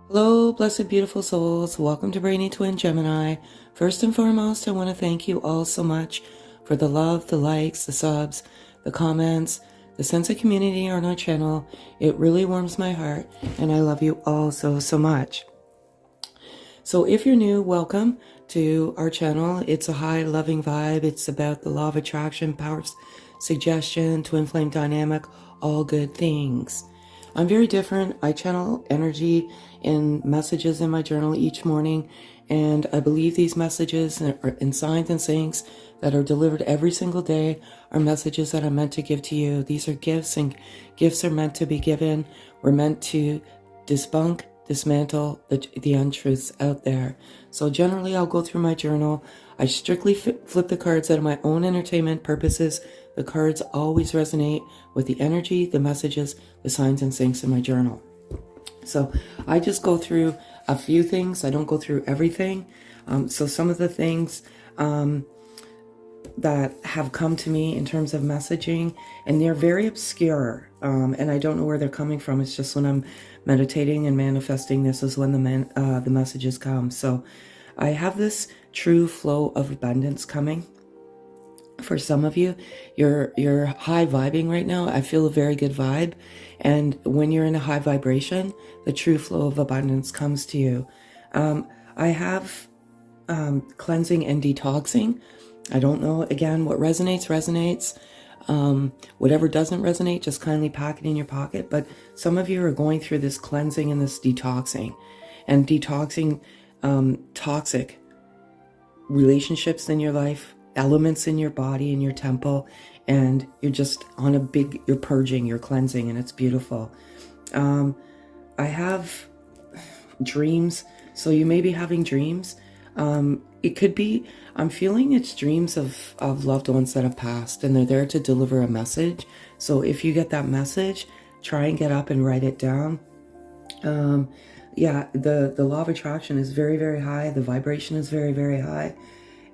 Hello, blessed, beautiful souls. Welcome to Brainy Twin Gemini. First and foremost, I want to thank you all so much for the love, the likes, the subs, the comments, the sense of community on our channel. It really warms my heart, and I love you all so, so much. So if you're new, welcome to our channel. It's a high, loving vibe. It's about the law of attraction, power, suggestion, twin flame dynamic, all good things. I'm very different. I channel energy and messages in my journal each morning, and I believe these messages and signs and sayings that are delivered every single day are messages that I'm meant to give to you. These are gifts, and gifts are meant to be given. We're meant to debunk, dismantle the untruths out there. So generally I'll go through my journal. I strictly flip the cards out of my own entertainment purposes. The cards always resonate with the energy, the messages, the signs and sayings in my journal. So I just go through a few things. I don't go through everything. So some of the things that have come to me in terms of messaging, and they're very obscure, and I don't know where they're coming from. It's just when I'm meditating and manifesting, this is when the messages come. So I have this true flow of abundance coming. For some of you, you're high vibing right now. I feel a very good vibe, and when you're in a high vibration, the true flow of abundance comes to you. I have cleansing and detoxing. I don't know, again, what resonates. Whatever doesn't resonate, just kindly pack it in your pocket. But some of you are going through this cleansing and this detoxing, and detoxing toxic relationships in your life, elements in your body, in your temple, and you're just on you're purging, you're cleansing, and it's beautiful. I have dreams, so you may be having dreams. It could be, I'm feeling it's dreams of loved ones that have passed, and they're there to deliver a message. So if you get that message, try and get up and write it down. Yeah, the law of attraction is very, very high. The vibration is very, very high.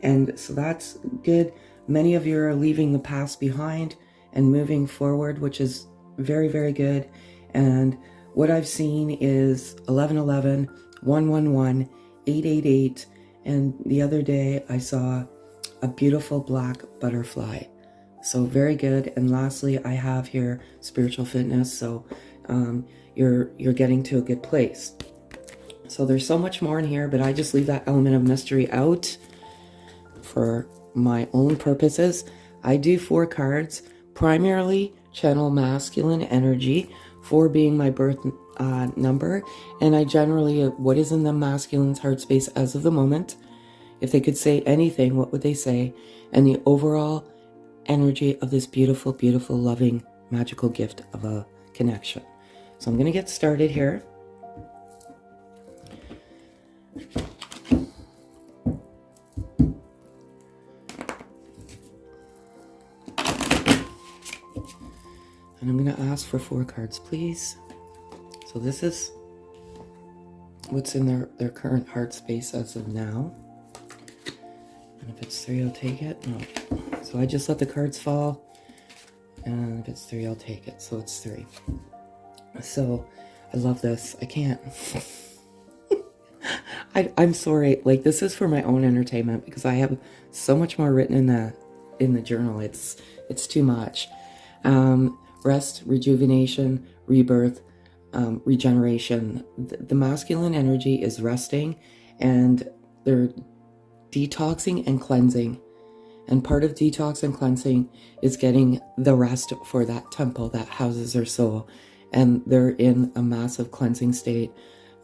And so that's good. Many of you are leaving the past behind and moving forward, which is very, very good. And what I've seen is 1111, 111, 888. And the other day I saw a beautiful black butterfly. So very good. And lastly, I have here spiritual fitness. So you're getting to a good place. So there's so much more in here, but I just leave that element of mystery out for my own purposes. I do 4 cards, primarily channel masculine energy, 4 being my birth number, and I generally, what is in the masculine's heart space as of the moment. If they could say anything, what would they say? And the overall energy of this beautiful, beautiful, loving, magical gift of a connection. So I'm going to get started here. And I'm going to ask for 4 cards, please. So this is what's in their current heart space as of now. And if it's 3, I'll take it. No. So I just let the cards fall. And if it's 3, I'll take it. So it's 3. So I love this. I can't. I'm sorry. Like, this is for my own entertainment because I have so much more written in the journal. It's too much. Rest, rejuvenation, rebirth, regeneration. The masculine energy is resting, and they're detoxing and cleansing. And part of detox and cleansing is getting the rest for that temple that houses their soul. And they're in a massive cleansing state.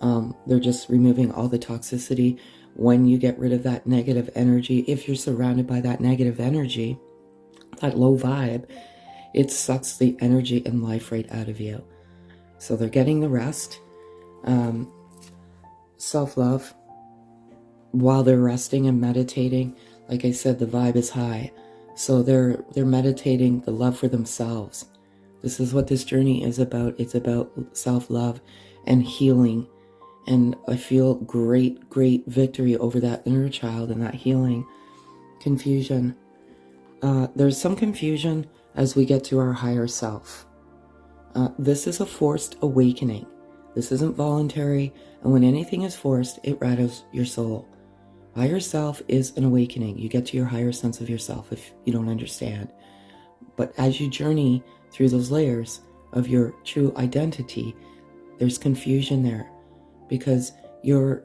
They're just removing all the toxicity. When you get rid of that negative energy, if you're surrounded by that negative energy, that low vibe, it sucks the energy and life right out of you. So they're getting the rest, self-love, while they're resting and meditating. Like I said, the vibe is high. So they're meditating the love for themselves. This is what this journey is about. It's about self-love and healing. And I feel great, great victory over that inner child and that healing. Confusion. There's some confusion as we get to our higher self. This is a forced awakening. This isn't voluntary, and when anything is forced, it rattles your soul. Higher self is an awakening. You get to your higher sense of yourself if you don't understand. But as you journey through those layers of your true identity, there's confusion there because you're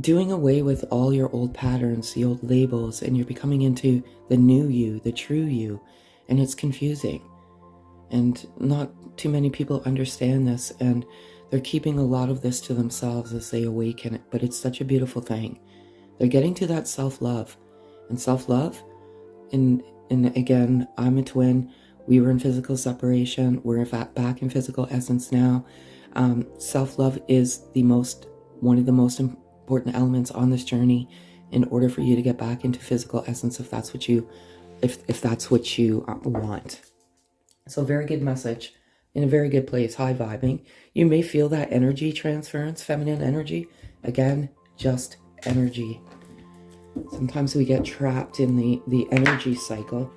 doing away with all your old patterns, the old labels, and you're becoming into the new you, the true you, and it's confusing. And not too many people understand this, and they're keeping a lot of this to themselves as they awaken it, but it's such a beautiful thing. They're getting to that self-love, and self-love, and again, I'm a twin. We were in physical separation. We're back in physical essence now. Self-love is one of the most important elements on this journey in order for you to get back into physical essence if that's what you want. So very good message, in a very good place, high vibing. You may feel that energy transference, feminine energy. Again, just energy. Sometimes we get trapped in the energy cycle,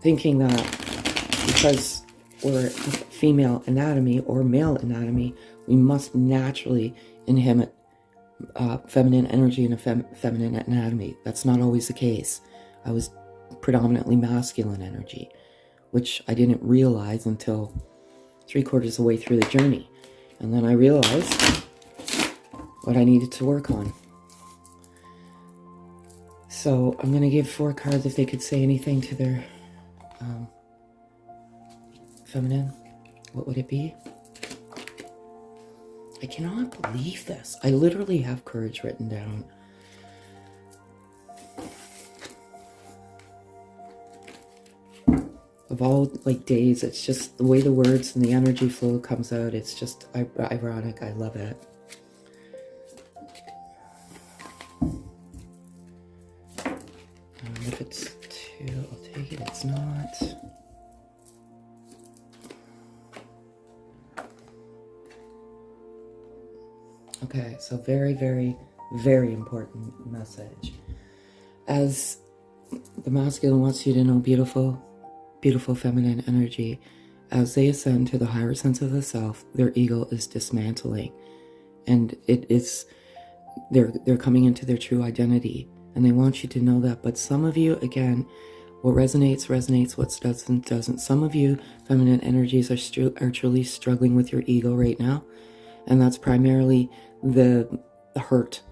thinking that because we're female anatomy or male anatomy, we must naturally inhibit feminine energy in a feminine anatomy. That's not always the case. I was predominantly masculine energy, which I didn't realize until 3/4 of the way through the journey. And then I realized what I needed to work on. So I'm going to give 4 cards if they could say anything to their feminine. What would it be? I cannot believe this. I literally have courage written down. Of all days, it's just the way the words and the energy flow comes out. It's just ironic. I love it. If it's 2, I'll take it. It's not. Okay, so very, very, very important message. As the masculine wants you to know, beautiful feminine energy, as they ascend to the higher sense of the self, their ego is dismantling, and they're coming into their true identity, and they want you to know that. But some of you, again, what resonates, what doesn't. Some of you feminine energies are truly struggling with your ego right now, and that's primarily the hurt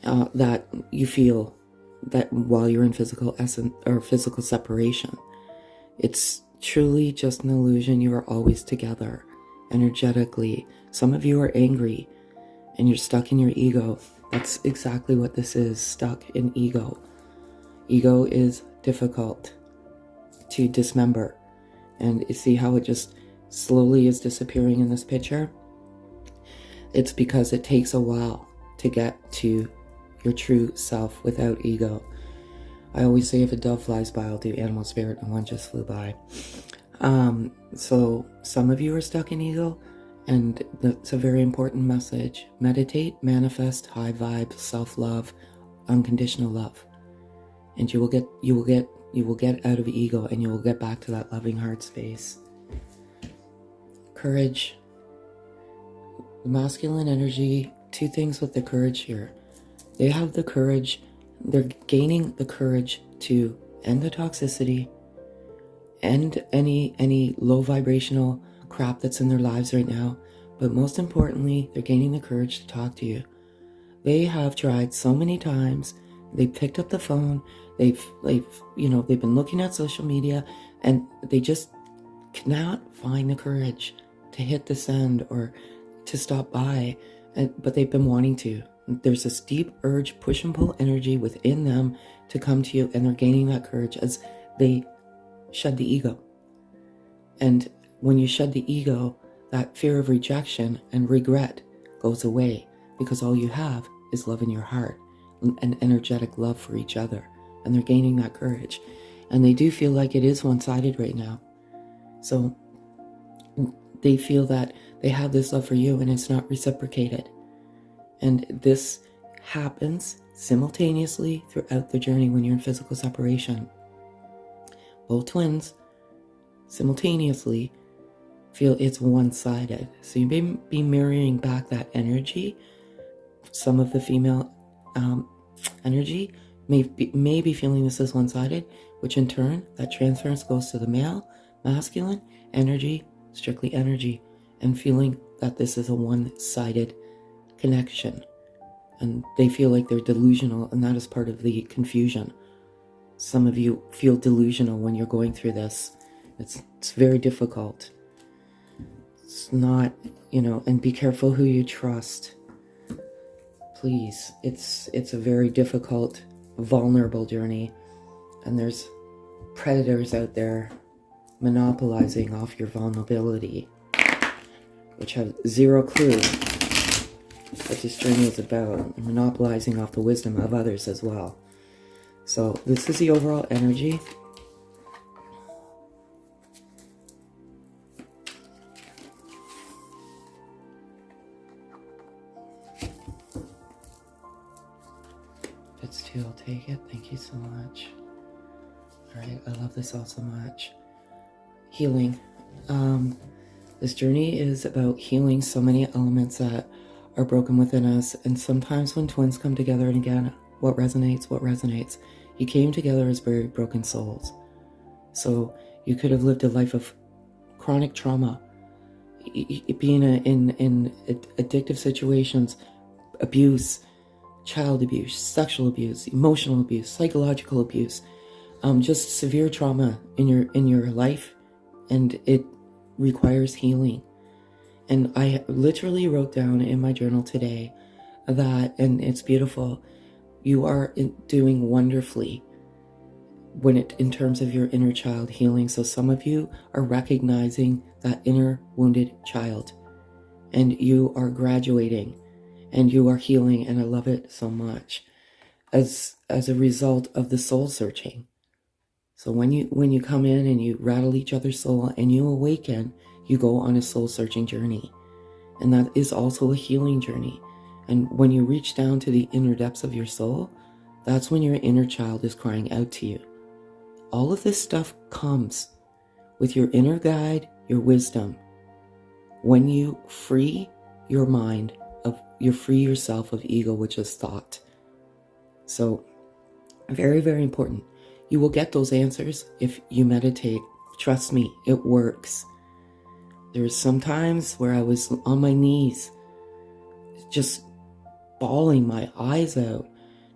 that you feel that while you're in physical essence or physical separation. It's truly just an illusion. You are always together energetically. Some of you are angry and you're stuck in your ego. That's exactly what this is, stuck in ego. Ego is difficult to dismember. And you see how it just slowly is disappearing in this picture? It's because it takes a while to get to your true self without ego. I always say if a dove flies by, I'll do animal spirit, and one just flew by. So some of you are stuck in ego, and that's a very important message. Meditate, manifest, high vibe, self-love, unconditional love. And you will get out of ego, and you will get back to that loving heart space. Courage. The masculine energy, 2 things with the courage here. They have the courage, they're gaining the courage to end the toxicity, end any low vibrational crap that's in their lives right now, but most importantly, they're gaining the courage to talk to you. They have tried so many times. They picked up the phone, they've been looking at social media, and they just cannot find the courage to hit the send or to stop by, but they've been wanting to. There's this deep urge, push and pull energy within them to come to you, and they're gaining that courage as they shed the ego. And when you shed the ego, that fear of rejection and regret goes away, because all you have is love in your heart, an energetic love for each other, and they're gaining that courage. And they do feel like it is one-sided right now. So they feel that they have this love for you and it's not reciprocated. And this happens simultaneously throughout the journey when you're in physical separation. Both twins simultaneously feel it's one-sided. So you may be mirroring back that energy. Some of the female energy may be feeling this as one-sided, which in turn, that transference goes to the male, masculine energy, strictly energy, and feeling that this is a one-sided connection. And they feel like they're delusional, and that is part of the confusion. Some of you feel delusional when you're going through this. It's very difficult. It's not, and be careful who you trust. Please, it's a very difficult, vulnerable journey, and there's predators out there monopolizing off your vulnerability, which have zero clue what this journey is about, monopolizing off the wisdom of others as well. So this is the overall energy. It's two, I'll take it. Thank you so much. All right, I love this all so much. Healing. This journey is about healing so many elements that are broken within us. And sometimes when twins come together, and again, what resonates. You came together as very broken souls. So you could have lived a life of chronic trauma, being in addictive situations, abuse, child abuse, sexual abuse, emotional abuse, psychological abuse, just severe trauma in your life, and it requires healing. And I literally wrote down in my journal today that, and it's beautiful, you are doing wonderfully in terms of your inner child healing. So some of you are recognizing that inner wounded child, and you are graduating, and you are healing, and I love it so much as a result of the soul searching. So when you come in and you rattle each other's soul and you awaken, you go on a soul searching journey, and that is also a healing journey. And when you reach down to the inner depths of your soul, that's when your inner child is crying out to you. All of this stuff comes with your inner guide, your wisdom. When you free your mind you free yourself of ego, which is thought. So very, very important. You will get those answers if you meditate. Trust me, it works. There's some times where I was on my knees, just bawling my eyes out,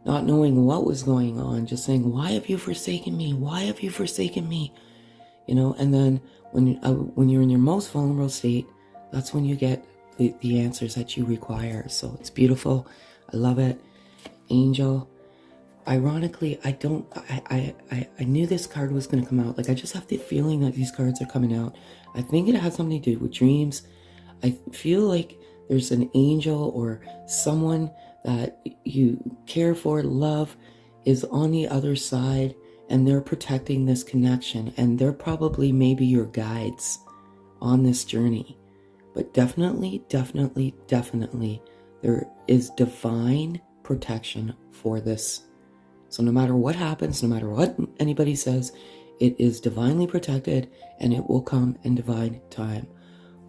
not knowing what was going on, just saying, why have you forsaken me? Why have you forsaken me? And then when you're in your most vulnerable state, that's when you get the answers that you require. So it's beautiful. I love it. Angel. Ironically, I knew this card was going to come out. Like, I just have the feeling that these cards are coming out. I think it has something to do with dreams. I feel like there's an angel or someone that you care for, love, is on the other side, and they're protecting this connection, and they're probably maybe your guides on this journey. But definitely, there is divine protection for this. So no matter what happens, no matter what anybody says, it is divinely protected, and it will come in divine time.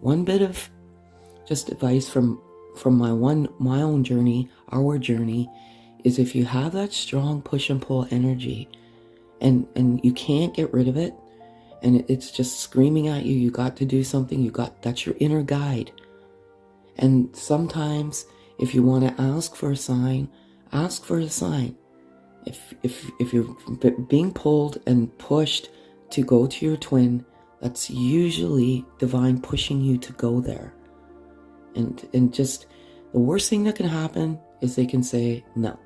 One bit of just advice from my own journey, our journey, is if you have that strong push and pull energy, and you can't get rid of it, and it's just screaming at you, you got to do something, that's your inner guide. And sometimes if you want to ask for a sign, ask for a sign. If you're being pulled and pushed to go to your twin, that's usually divine pushing you to go there. And just the worst thing that can happen is they can say no.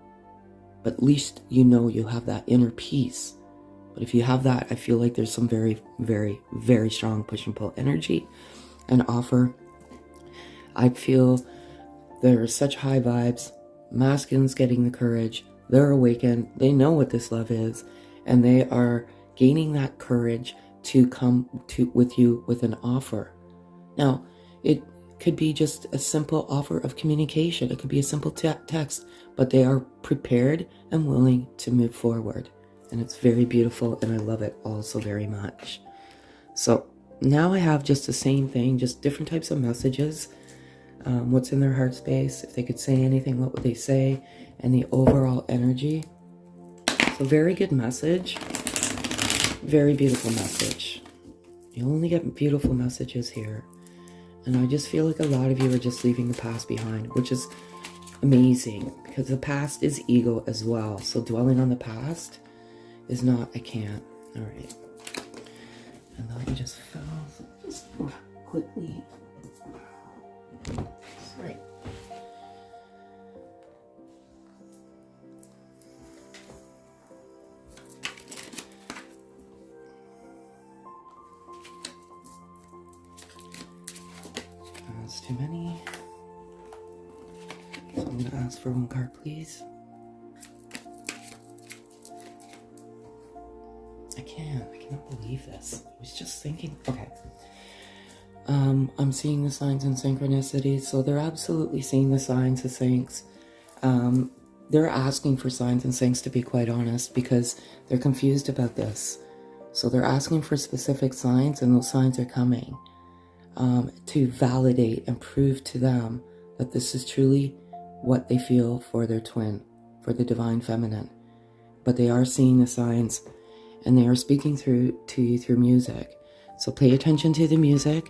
But at least you have that inner peace. But if you have that, I feel like there's some very, very, very strong push and pull energy and offer. I feel there are such high vibes. Masculines getting the courage. They're awakened. They know what this love is. And they are gaining that courage to come with you with an offer. Now, it could be just a simple offer of communication. It could be a simple text. But they are prepared and willing to move forward. And it's very beautiful, and I love it all so very much. So Now I have just the same thing, just different types of messages. What's in their heart space? If they could say anything, what would they say? And the overall energy. So very good message. Very beautiful message. You only get beautiful messages here. And I just feel like a lot of you are just leaving the past behind, which is amazing because the past is ego as well. So dwelling on the past is not, I can't. All right. And that just fell. Just quickly. Sorry. That's too many. So I'm going to ask for one card, please. I cannot believe this. I was just thinking, okay. I'm seeing the signs and synchronicities, so they're absolutely seeing the signs and syncs. They're asking for signs and syncs, to be quite honest, because they're confused about this. So they're asking for specific signs, and those signs are coming to validate and prove to them that this is truly what they feel for their twin, for the divine feminine. But they are seeing the signs, and they are speaking to you through music. So pay attention to the music.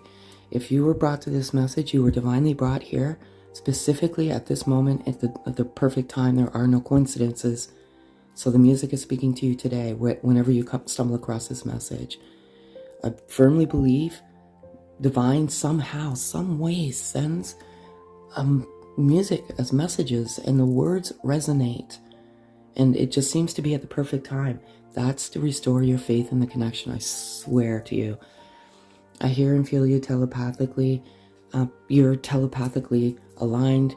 If you were brought to this message, you were divinely brought here, specifically at this moment, at the perfect time. There are no coincidences. So the music is speaking to you today, whenever you stumble across this message. I firmly believe divine somehow, some way sends music as messages, and the words resonate. And it just seems to be at the perfect time. That's to restore your faith in the connection, I swear to you. I hear and feel you telepathically. You're telepathically aligned,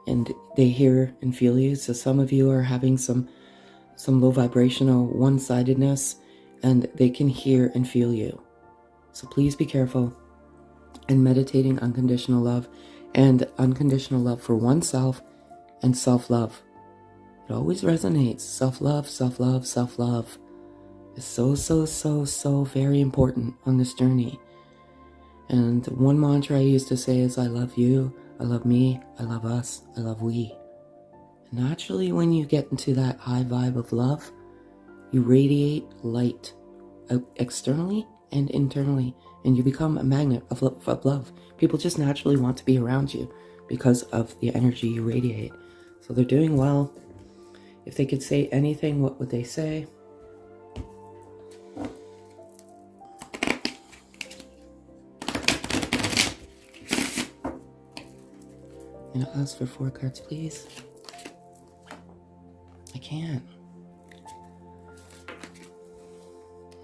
and they hear and feel you. So some of you are having some low vibrational one-sidedness, and they can hear and feel you. So please be careful in meditating unconditional love, and unconditional love for oneself and self-love. It always resonates. Self-love, self-love, self-love is so very important on this journey. And one mantra I used to say is, I love you, I love me, I love us, I love we. And naturally, when you get into that high vibe of love, you radiate light externally and internally, and you become a magnet of love. People just naturally want to be around you because of the energy you radiate. So they're doing well. If they could say anything, what would they say? I'm gonna ask for 4 cards, please. I can't.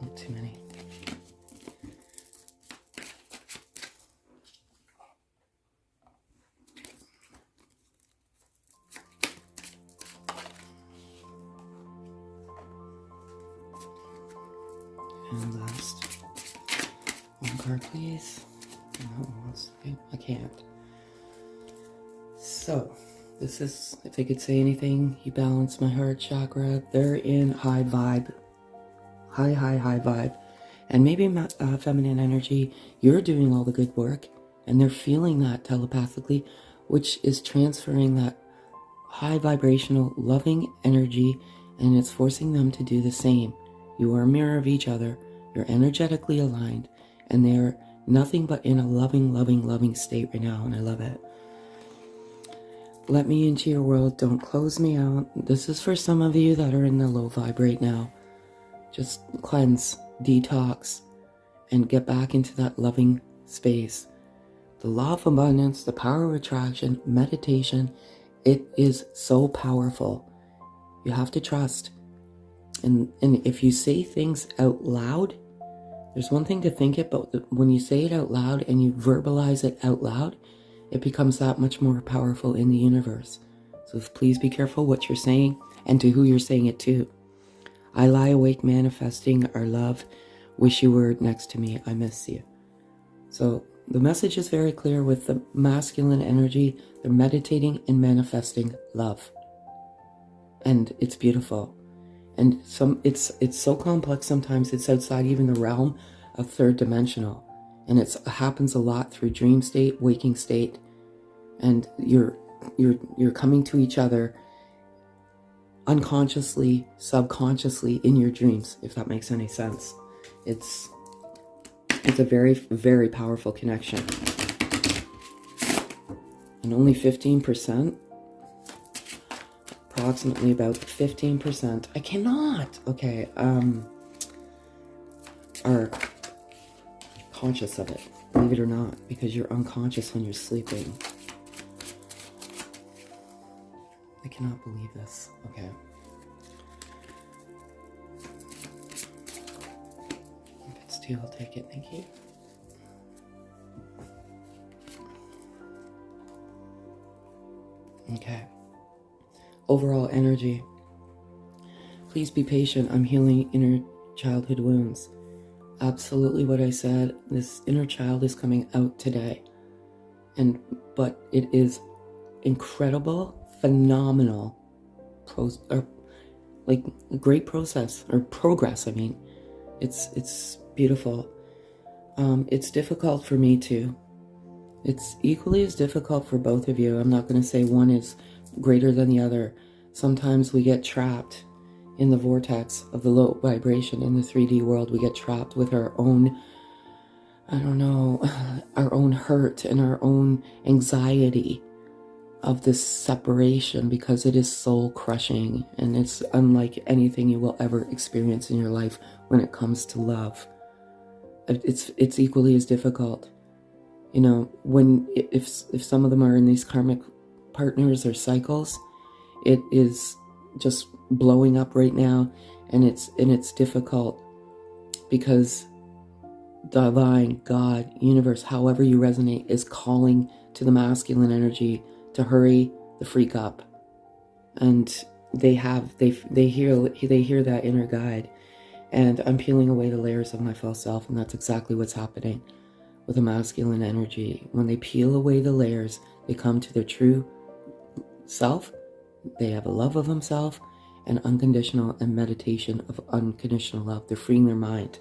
Not too many. And last, 1 card, please. No, I can't. So, this is, if they could say anything, you balance my heart chakra. They're in high vibe. High vibe. And maybe feminine energy, you're doing all the good work, and they're feeling that telepathically, which is transferring that high vibrational, loving energy, and it's forcing them to do the same. You are a mirror of each other. You're energetically aligned, and they're nothing but in a loving state right now, and I love it. Let me into your world. Don't close me out. This is for some of you that are in the low vibe right now. Just cleanse, detox, and get back into that loving space. The law of abundance, the power of attraction, meditation, it is so powerful. You have to trust. And if you say things out loud, there's one thing to think it, but when you say it out loud and you verbalize it out loud, it becomes that much more powerful in the universe. So please be careful what you're saying and to who you're saying it to. I lie awake manifesting our love. Wish you were next to me. I miss you. So the message is very clear with the masculine energy. They're meditating and manifesting love. And it's beautiful. And it's so complex sometimes, it's outside even the realm a third dimensional. And it happens a lot through dream state, waking state, and you're coming to each other unconsciously, subconsciously in your dreams, if that makes any sense. It's a very, very powerful connection. And only 15%, approximately about 15%, I cannot, okay, are conscious of it, believe it or not, because you're unconscious when you're sleeping. I cannot believe this. Okay. If it's 2, I'll take it. Thank you. Okay. Overall energy. Please be patient. I'm healing inner childhood wounds. Absolutely what I said. This inner child is coming out today. But it is incredible, phenomenal, great process or progress. I mean, it's beautiful. It's difficult for me too. It's equally as difficult for both of you. I'm not going to say one is greater than the other. Sometimes we get trapped in the vortex of the low vibration in the 3D world. We get trapped with our own, I don't know, our own hurt and our own anxiety of this separation, because it is soul crushing and it's unlike anything you will ever experience in your life when it comes to love. It's equally as difficult. You know, if some of them are in these karmic partners or cycles, it is just blowing up right now, and it's difficult because divine, God, universe, however you resonate, is calling to the masculine energy to hurry the freak up. And they hear that inner guide, and I'm peeling away the layers of my false self, and that's exactly what's happening with the masculine energy. When they peel away the layers, they come to their true self. They have a love of themselves and unconditional, and meditation of unconditional love. They're freeing their mind,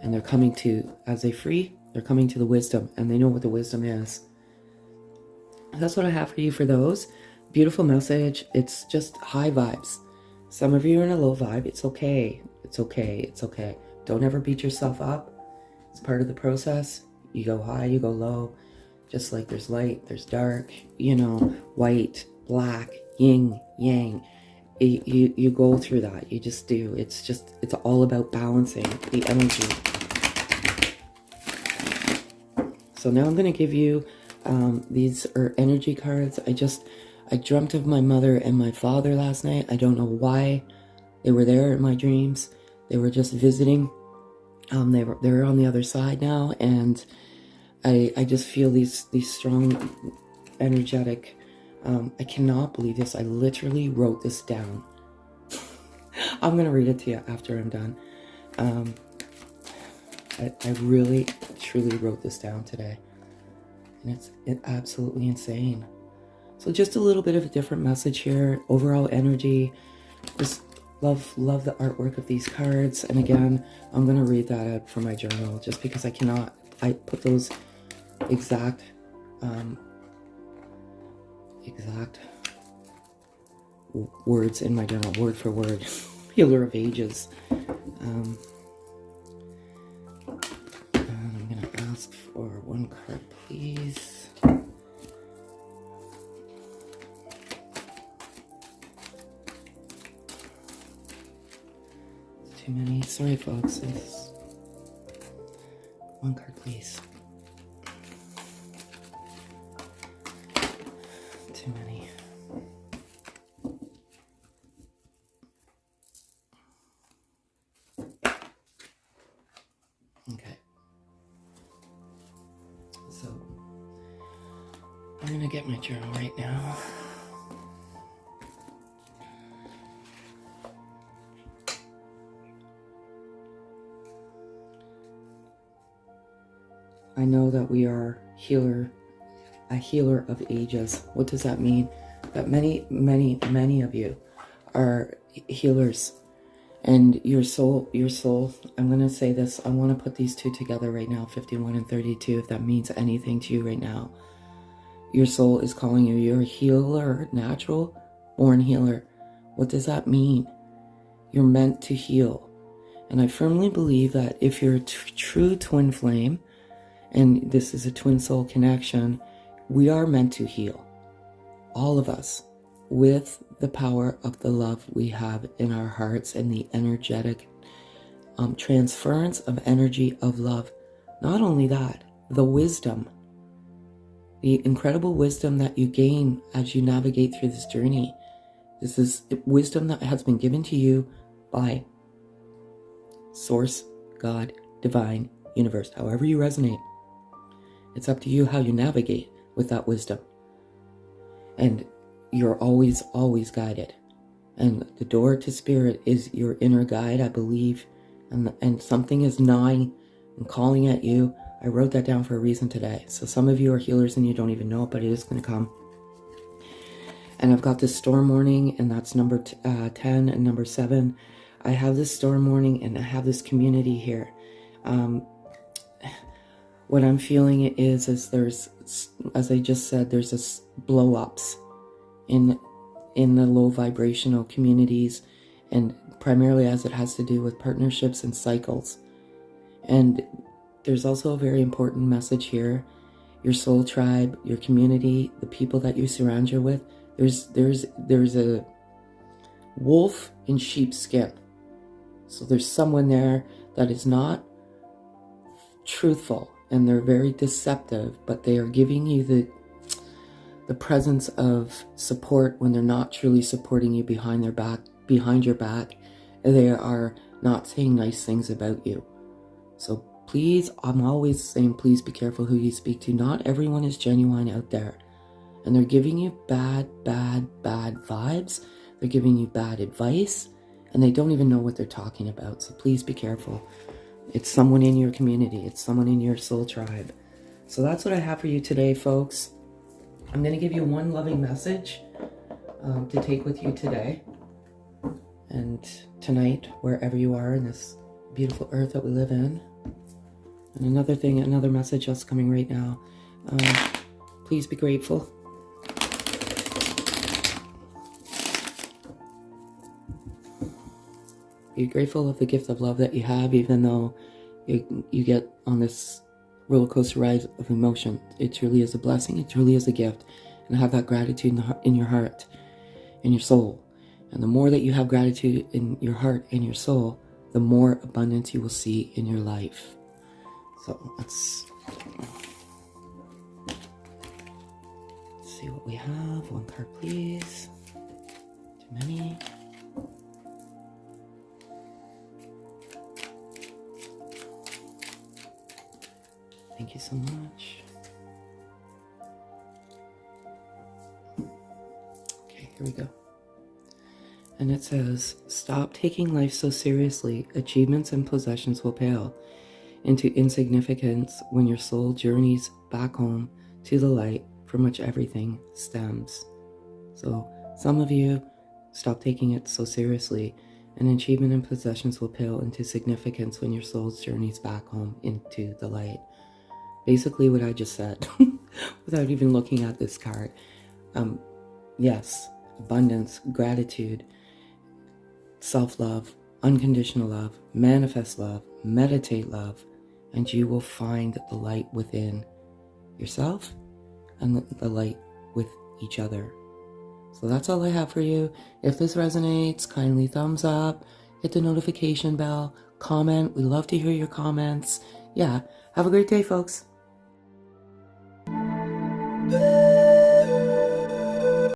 and they're coming to, as they free, they're coming to the wisdom, and they know what the wisdom is. That's what I have for you for those. Beautiful message. It's just high vibes. Some of you are in a low vibe. It's okay. It's okay. It's okay. Don't ever beat yourself up. It's part of the process. You go high, you go low. Just like there's light, there's dark, you know, white, black, yin, yang. You go through that. You just do. It's all about balancing the energy. So now I'm going to give you, these are energy cards. I dreamt of my mother and my father last night. I don't know why they were there in my dreams. They were just visiting. They're on the other side now, and I just feel these strong, energetic. I cannot believe this. I literally wrote this down. I'm gonna read it to you after I'm done. I really, truly wrote this down today, and it's absolutely insane. So just a little bit of a different message here. Overall energy. Just love the artwork of these cards. And again, I'm going to read that out from my journal just because I put those exact words in my journal, word for word. Healer of Ages. And I'm going to ask for one card, please. Too many. Sorry, folks. One card, please. Too many. Okay. So, I'm going to get my journal right now. I know that we are a healer of ages. What does that mean? That many of you are healers. And your soul, I'm going to say this, I want to put these two together right now, 51 and 32, if that means anything to you right now. Your soul is calling you. You're a healer, natural born healer. What does that mean? You're meant to heal. And I firmly believe that if you're a true twin flame, and this is a twin soul connection, we are meant to heal. All of us, with the power of the love we have in our hearts and the energetic transference of energy of love. Not only that, the wisdom, the incredible wisdom that you gain as you navigate through this journey. This is wisdom that has been given to you by Source, God, Divine, Universe, however you resonate. It's up to you how you navigate with that wisdom. And you're always, always guided. And the door to spirit is your inner guide, I believe. And something is gnawing and calling at you. I wrote that down for a reason today. So some of you are healers and you don't even know it, but it is going to come. And I've got this storm warning, and that's number 10 and number 7. I have this storm warning and I have this community here. What I'm feeling is there's, as I just said, there's this blow-ups in the low vibrational communities, and primarily as it has to do with partnerships and cycles. And there's also a very important message here. Your soul tribe, your community, the people that you surround you with, there's a wolf in sheep's skin. So there's someone there that is not truthful, and they're very deceptive, but they are giving you the presence of support when they're not truly supporting you behind your back. They are not saying nice things about you. So please, I'm always saying, please be careful who you speak to. Not everyone is genuine out there. And they're giving you bad vibes. They're giving you bad advice, and they don't even know what they're talking about. So please be careful. It's someone in your community. It's someone in your soul tribe. So that's what I have for you today, folks. I'm going to give you one loving message to take with you today and tonight, wherever you are in this beautiful earth that we live in. And another message that's coming right now. Please be grateful. Be grateful of the gift of love that you have, even though you get on this roller coaster ride of emotion. It truly is a blessing. It truly is a gift. And have that gratitude in your heart, in your soul. And the more that you have gratitude in your heart and your soul, the more abundance you will see in your life. So let's see what we have. One card, please. Too many. Thank you so much. Okay, here we go. And it says, stop taking life so seriously. Achievements and possessions will pale into insignificance when your soul journeys back home to the light from which everything stems. So some of you stop taking it so seriously, and achievement and possessions will pale into significance when your soul journeys back home into the light. Basically what I just said, without even looking at this card. Yes, abundance, gratitude, self-love, unconditional love, manifest love, meditate love, and you will find the light within yourself and the light with each other. So that's all I have for you. If this resonates, kindly thumbs up, hit the notification bell, comment. We love to hear your comments. Yeah, have a great day, folks.